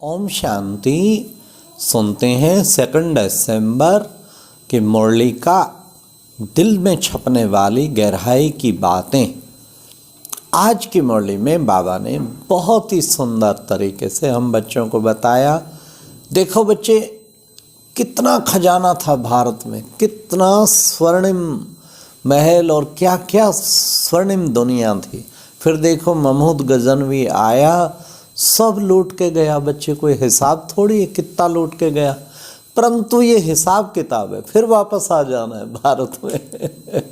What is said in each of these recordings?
ओम शांति। सुनते हैं 2 दिसंबर की मुरली का दिल में छपने वाली गहराई की बातें। आज की मुरली में बाबा ने बहुत ही सुंदर तरीके से हम बच्चों को बताया। देखो बच्चे, कितना खजाना था भारत में, कितना स्वर्णिम महल और क्या क्या स्वर्णिम दुनिया थी। फिर देखो महमूद गजनवी आया, सब लूट के गया। बच्चे कोई हिसाब थोड़ी है कितना लूट के गया, परंतु ये हिसाब किताब है, फिर वापस आ जाना है भारत में।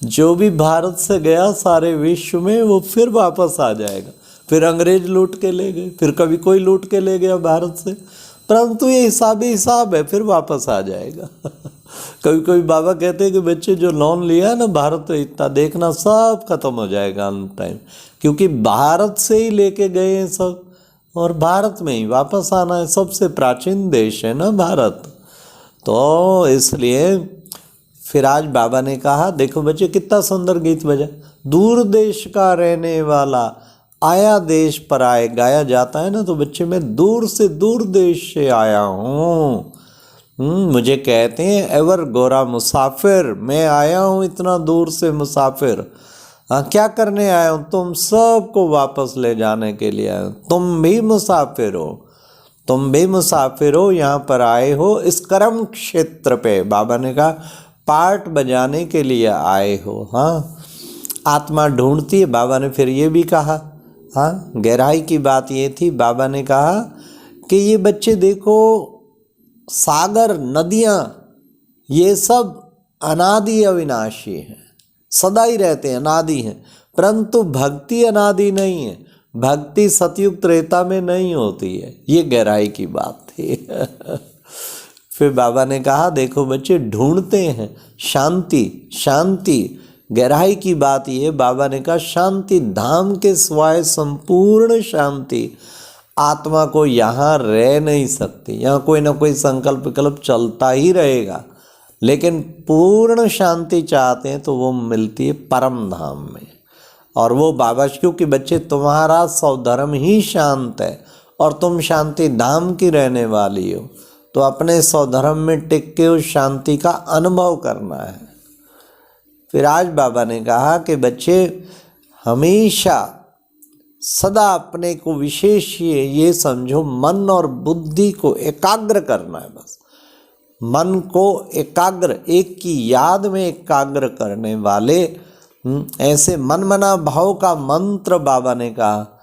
जो भी भारत से गया सारे विश्व में वो फिर वापस आ जाएगा। फिर अंग्रेज लूट के ले गए, फिर कभी कोई लूट के ले गया भारत से, परंतु ये हिसाब ही हिसाब है, फिर वापस आ जाएगा। कभी कभी बाबा कहते हैं कि बच्चे जो लोन लिया है ना भारत में, इतना देखना सब खत्म हो जाएगा ऑन टाइम, क्योंकि भारत से ही लेके गए हैं सब और भारत में ही वापस आना है। सबसे प्राचीन देश है ना भारत, तो इसलिए फिर आज बाबा ने कहा, देखो बच्चे कितना सुंदर गीत बजा, दूर देश का रहने वाला आया देश पर आए, गाया जाता है ना। तो बच्चे मैं दूर से दूर देश से आया हूँ। मुझे कहते हैं एवर गोरा मुसाफिर, मैं आया हूँ इतना दूर से मुसाफिर। क्या करने आया हूँ? तुम सबको वापस ले जाने के लिए आया हूँ। तुम भी मुसाफिर हो, तुम भी मुसाफिर हो, यहाँ पर आए हो इस कर्म क्षेत्र पे। बाबा ने कहा पार्ट बजाने के लिए आए हो। हाँ, आत्मा ढूंढती है। बाबा ने फिर ये भी कहा, हाँ गहराई की बात ये थी। बाबा ने कहा कि ये बच्चे देखो, सागर नदियाँ ये सब अनादि अविनाशी हैं, सदा ही रहते हैं, अनादि हैं, परंतु भक्ति अनादि नहीं है। भक्ति सतयुग त्रेता में नहीं होती है। ये गहराई की बात थी। फिर बाबा ने कहा देखो बच्चे, ढूंढते हैं शांति, शांति गहराई की बात ये। बाबा ने कहा शांति धाम के सिवाय संपूर्ण शांति आत्मा को यहाँ रह नहीं सकती। यहाँ कोई ना कोई संकल्प विकल्प चलता ही रहेगा, लेकिन पूर्ण शांति चाहते हैं तो वो मिलती है परम धाम में। और वो बाबा, क्योंकि बच्चे तुम्हारा स्वधर्म ही शांत है और तुम शांति धाम की रहने वाली हो, तो अपने स्वधर्म में टिक के उस शांति का अनुभव करना है। फिर आज बाबा ने कहा कि बच्चे हमेशा सदा अपने को विशेष ये समझो, मन और बुद्धि को एकाग्र करना है। बस मन को एकाग्र, एक की याद में एकाग्र करने वाले ऐसे मन मना भाव का मंत्र बाबा ने कहा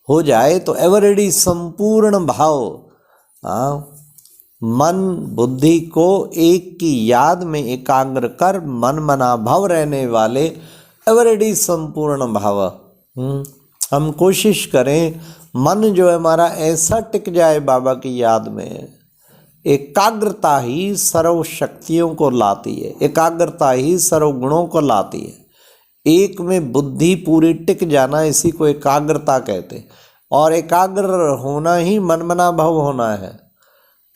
हो जाए तो एवरेडी संपूर्ण भाव। मन बुद्धि को एक की याद में एकाग्र कर मन मना भाव रहने वाले एवरेडी संपूर्ण भाव। हम कोशिश करें मन जो है हमारा ऐसा टिक जाए बाबा की याद में। एकाग्रता ही सर्व शक्तियों को लाती है, एकाग्रता ही सर्व गुणों को लाती है। एक में बुद्धि पूरी टिक जाना, इसी को एकाग्रता कहते हैं। और एकाग्र होना ही मनमना भाव होना है,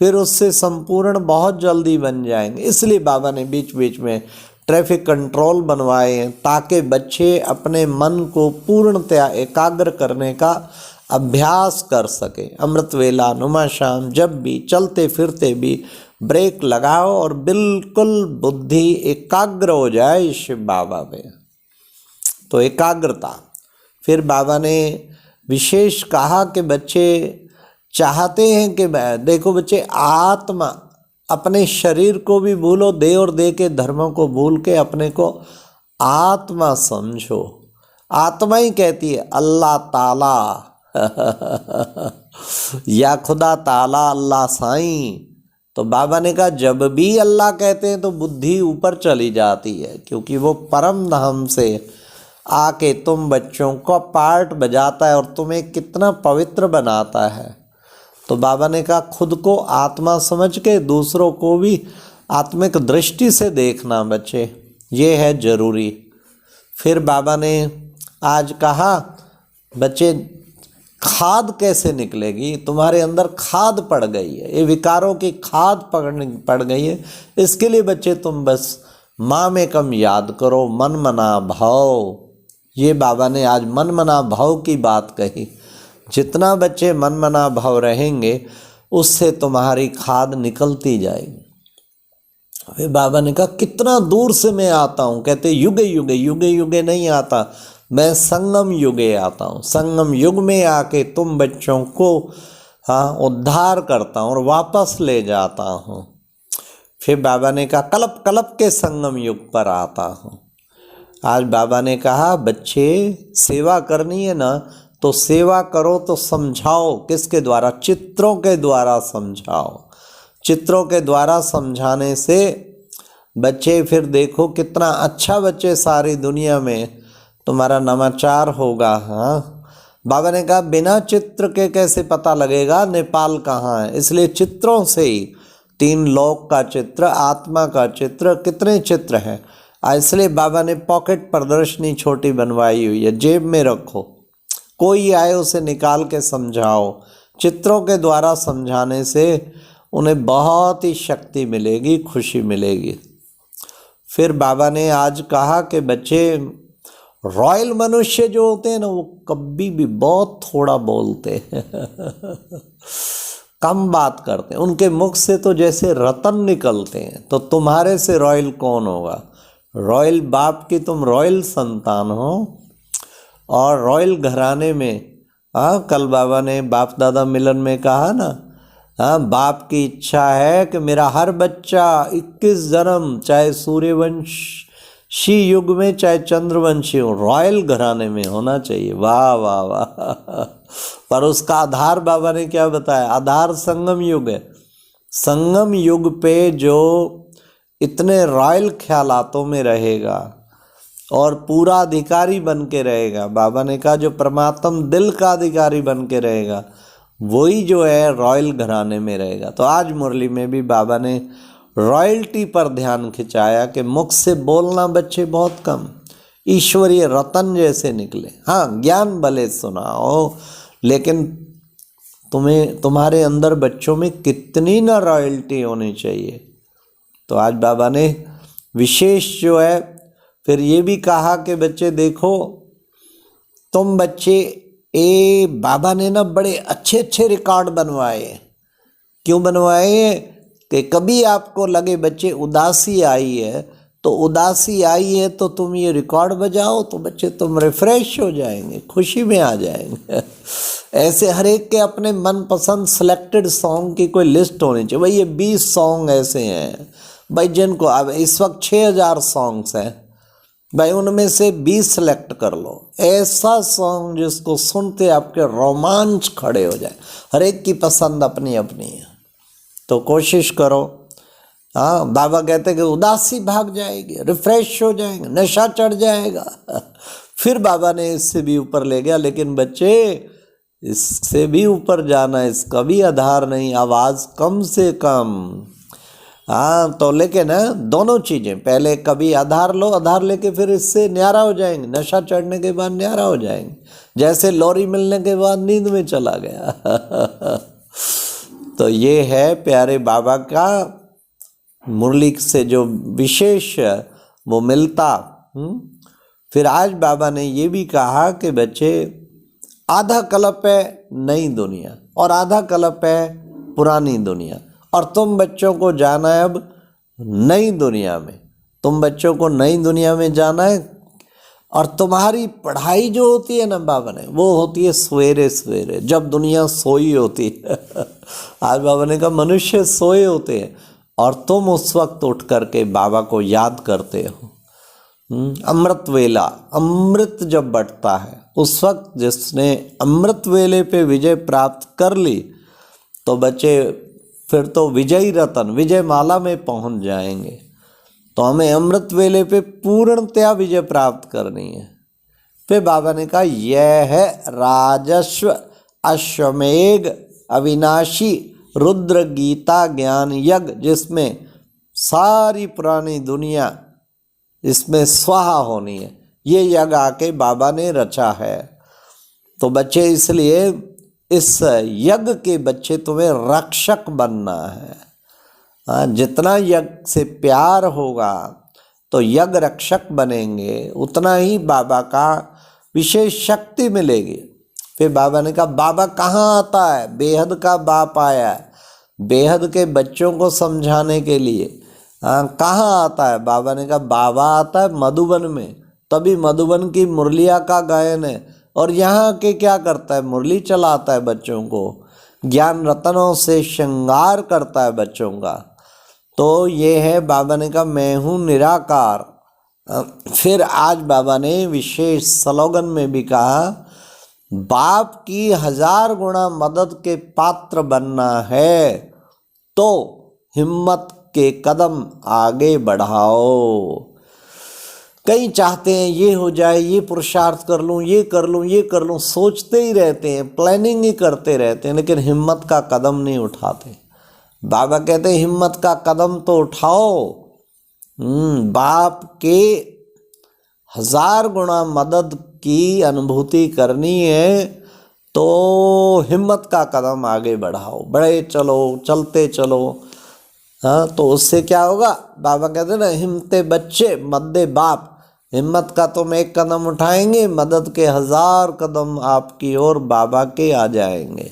फिर उससे संपूर्ण बहुत जल्दी बन जाएंगे। इसलिए बाबा ने बीच बीच में ट्रैफिक कंट्रोल बनवाए हैं, ताकि बच्चे अपने मन को पूर्णतया एकाग्र करने का अभ्यास कर सके। अमृत वेला नुमा शाम जब भी चलते फिरते भी ब्रेक लगाओ और बिल्कुल बुद्धि एकाग्र हो जाए शिव बाबा में। तो एकाग्रता। फिर बाबा ने विशेष कहा कि बच्चे चाहते हैं कि देखो बच्चे, आत्मा अपने शरीर को भी भूलो, दे और दे के धर्मों को भूल के अपने को आत्मा समझो। आत्मा ही कहती है अल्लाह ताला या खुदा ताला, अल्लाह साईं। तो बाबा ने कहा जब भी अल्लाह कहते हैं तो बुद्धि ऊपर चली जाती है, क्योंकि वो परम धाम से आके तुम बच्चों को पार्ट बजाता है और तुम्हें कितना पवित्र बनाता है। तो बाबा ने कहा खुद को आत्मा समझ के दूसरों को भी आत्मिक दृष्टि से देखना बच्चे, ये है जरूरी। फिर बाबा ने आज कहा बच्चे, खाद कैसे निकलेगी? तुम्हारे अंदर खाद पड़ गई है, ये विकारों की खाद पड़ गई है। इसके लिए बच्चे तुम बस माँ में कम याद करो, मन मना भाव। ये बाबा ने आज मन मना भाव की बात कही। जितना बच्चे मनमना भाव रहेंगे उससे तुम्हारी खाद निकलती जाएगी। अरे बाबा ने कहा कितना दूर से मैं आता हूँ, कहते युगे युगे, युगे युगे नहीं आता, मैं संगम युगे आता हूँ। संगम युग में आके तुम बच्चों को उद्धार करता हूँ और वापस ले जाता हूँ। फिर बाबा ने कहा कल्प कल्प के संगम युग पर आता हूँ। आज बाबा ने कहा बच्चे सेवा करनी है ना, तो सेवा करो तो समझाओ, किसके द्वारा? चित्रों के द्वारा समझाओ। चित्रों के द्वारा समझाने से बच्चे फिर देखो कितना अच्छा बच्चे सारी दुनिया में तुम्हारा नवाचार होगा। हाँ, बाबा ने कहा बिना चित्र के कैसे पता लगेगा नेपाल कहाँ है, इसलिए चित्रों से ही, 3 लोक का चित्र, आत्मा का चित्र, कितने चित्र हैं। इसलिए बाबा ने पॉकेट प्रदर्शनी छोटी बनवाई हुई है, जेब में रखो, कोई आए उसे निकाल के समझाओ। चित्रों के द्वारा समझाने से उन्हें बहुत ही शक्ति मिलेगी, खुशी मिलेगी। फिर बाबा ने आज कहा कि बच्चे रॉयल मनुष्य जो होते हैं ना, वो कभी भी बहुत थोड़ा बोलते हैं कम बात करते हैं, उनके मुख से तो जैसे रतन निकलते हैं। तो तुम्हारे से रॉयल कौन होगा? रॉयल बाप की तुम रॉयल संतान हो और रॉयल घराने में। कल बाबा ने बाप दादा मिलन में कहा ना, बाप की इच्छा है कि मेरा हर बच्चा 21 जन्म, चाहे सूर्यवंशी युग में चाहे चंद्रवंशी हो, रॉयल घराने में होना चाहिए। वाह वाह वाह पर उसका आधार बाबा ने क्या बताया? आधार संगम युग है। संगम युग पे जो इतने रॉयल ख्यालातों में रहेगा और पूरा अधिकारी बन के रहेगा, बाबा ने कहा जो परमात्म दिल का अधिकारी बन के रहेगा, वही जो है रॉयल घराने में रहेगा। तो आज मुरली में भी बाबा ने रॉयल्टी पर ध्यान खिंचाया कि मुख से बोलना बच्चे बहुत कम, ईश्वरीय रतन जैसे निकले। हाँ, ज्ञान भले सुनाओ, लेकिन तुम्हारे अंदर बच्चों में कितनी ना रॉयल्टी होनी चाहिए। तो आज बाबा ने विशेष जो है फिर ये भी कहा कि बच्चे देखो, तुम बच्चे बाबा ने ना बड़े अच्छे अच्छे रिकॉर्ड बनवाए। क्यों बनवाए? कि कभी आपको लगे बच्चे उदासी आई है, तो उदासी आई है तो तुम ये रिकॉर्ड बजाओ तो बच्चे तुम रिफ्रेश हो जाएंगे, खुशी में आ जाएंगे ऐसे हर एक के अपने मनपसंद सिलेक्टेड सॉन्ग की कोई लिस्ट होनी चाहिए। भाई ये 20 सॉन्ग ऐसे हैं भाई जिनको, अब इस वक्त 6000 सॉन्ग्स हैं भाई, उनमें से 20 सेलेक्ट कर लो, ऐसा सॉन्ग जिसको सुनते आपके रोमांच खड़े हो जाए। हर एक की पसंद अपनी अपनी है, तो कोशिश करो। हाँ, बाबा कहते कि उदासी भाग जाएगी, रिफ्रेश हो जाएंगे, नशा चढ़ जाएगा फिर बाबा ने इससे भी ऊपर ले गया, लेकिन बच्चे इससे भी ऊपर जाना, इसका भी आधार नहीं, आवाज़ कम से कम। हाँ, तो लेकिन दोनों चीज़ें, पहले कभी आधार लो, आधार लेके फिर इससे न्यारा हो जाएंगे, नशा चढ़ने के बाद न्यारा हो जाएंगे, जैसे लॉरी मिलने के बाद नींद में चला गया तो ये है प्यारे बाबा का मुरली से जो विशेष वो मिलता। फिर आज बाबा ने ये भी कहा कि बच्चे आधा कल्प है नई दुनिया और आधा कल्प है पुरानी दुनिया, और तुम बच्चों को जाना है अब नई दुनिया में, तुम बच्चों को नई दुनिया में जाना है। और तुम्हारी पढ़ाई जो होती है ना बाबा ने, वो होती है सवेरे सवेरे जब दुनिया सोई होती है आज बाबा ने कहा मनुष्य सोए होते हैं और तुम उस वक्त उठ करके बाबा को याद करते हो। अमृत वेला, अमृत जब बटता है उस वक्त जिसने अमृत वेले पे विजय प्राप्त कर ली, तो बच्चे फिर तो विजयी रतन, विजय माला में पहुंच जाएंगे। तो हमें अमृत वेले पे पूर्णतया विजय प्राप्त करनी है। फिर बाबा ने कहा यह है राजस्व अश्वमेघ अविनाशी रुद्र गीता ज्ञान यज्ञ, जिसमें सारी पुरानी दुनिया इसमें स्वाहा होनी है। ये यज्ञ आके बाबा ने रचा है। तो बच्चे इसलिए इस यज्ञ के बच्चे तुम्हें रक्षक बनना है। जितना यज्ञ से प्यार होगा तो यज्ञ रक्षक बनेंगे, उतना ही बाबा का विशेष शक्ति मिलेगी। फिर बाबा ने कहा बाबा कहाँ आता है, बेहद का बाप आया है बेहद के बच्चों को समझाने के लिए। कहाँ आता है? बाबा ने कहा बाबा आता है मधुबन में, तभी मधुबन की मुरलिया का गायन है, और यहाँ के क्या करता है, मुरली चलाता है, बच्चों को ज्ञान रत्नों से श्रृंगार करता है बच्चों का। तो ये है, बाबा ने कहा मैं हूँ निराकार। फिर आज बाबा ने विशेष स्लोगन में भी कहा बाप की 1000 गुना मदद के पात्र बनना है तो हिम्मत के कदम आगे बढ़ाओ। कई चाहते हैं ये हो जाए, ये पुरुषार्थ कर लूँ, ये कर लूँ, ये कर लूँ, सोचते ही रहते हैं, प्लानिंग ही करते रहते हैं, लेकिन हिम्मत का कदम नहीं उठाते। बाबा कहते हैं हिम्मत का कदम तो उठाओ। बाप के 1000 गुना मदद की अनुभूति करनी है तो हिम्मत का कदम आगे बढ़ाओ, बढ़े चलो, चलते चलो। हाँ, तो उससे क्या होगा? बाबा कहते हैं ना, हिम्मते बच्चे मद्दे बाप। हिम्मत का तुम एक कदम उठाएंगे, मदद के 1000 कदम आपकी ओर बाबा के आ जाएंगे।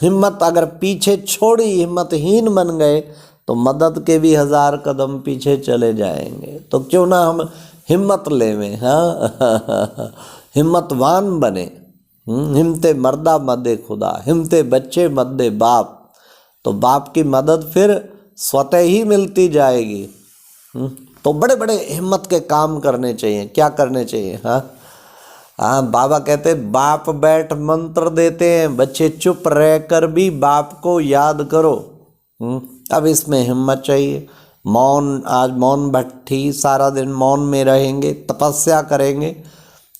हिम्मत अगर पीछे छोड़ी, हिम्मतहीन बन गए, तो मदद के भी 1000 कदम पीछे चले जाएंगे। तो क्यों ना हम हिम्मत लेवें, हाँ हिम्मतवान बने। हिम्मते मर्दा मद्दे खुदा, हिम्मते बच्चे मद्दे बाप। तो बाप की मदद फिर स्वतः ही मिलती जाएगी। तो बड़े बड़े हिम्मत के काम करने चाहिए। क्या करने चाहिए? हाँ, बाबा कहते बाप बैठ मंत्र देते हैं, बच्चे चुप रहकर भी बाप को याद करो। अब इसमें हिम्मत चाहिए। मौन, आज मौन भट्टी, सारा दिन मौन में रहेंगे, तपस्या करेंगे,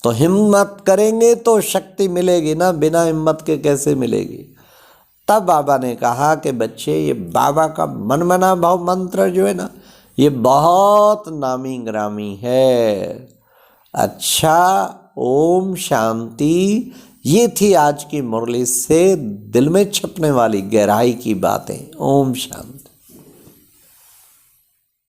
तो हिम्मत करेंगे तो शक्ति मिलेगी ना, बिना हिम्मत के कैसे मिलेगी? तब बाबा ने कहा कि बच्चे, ये बाबा का मनमना भाव मंत्र जो है ना, ये बहुत नामी ग्रामी है। अच्छा, ओम शांति। ये थी आज की मुरली से दिल में छपने वाली गहराई की बातें। ओम शांति।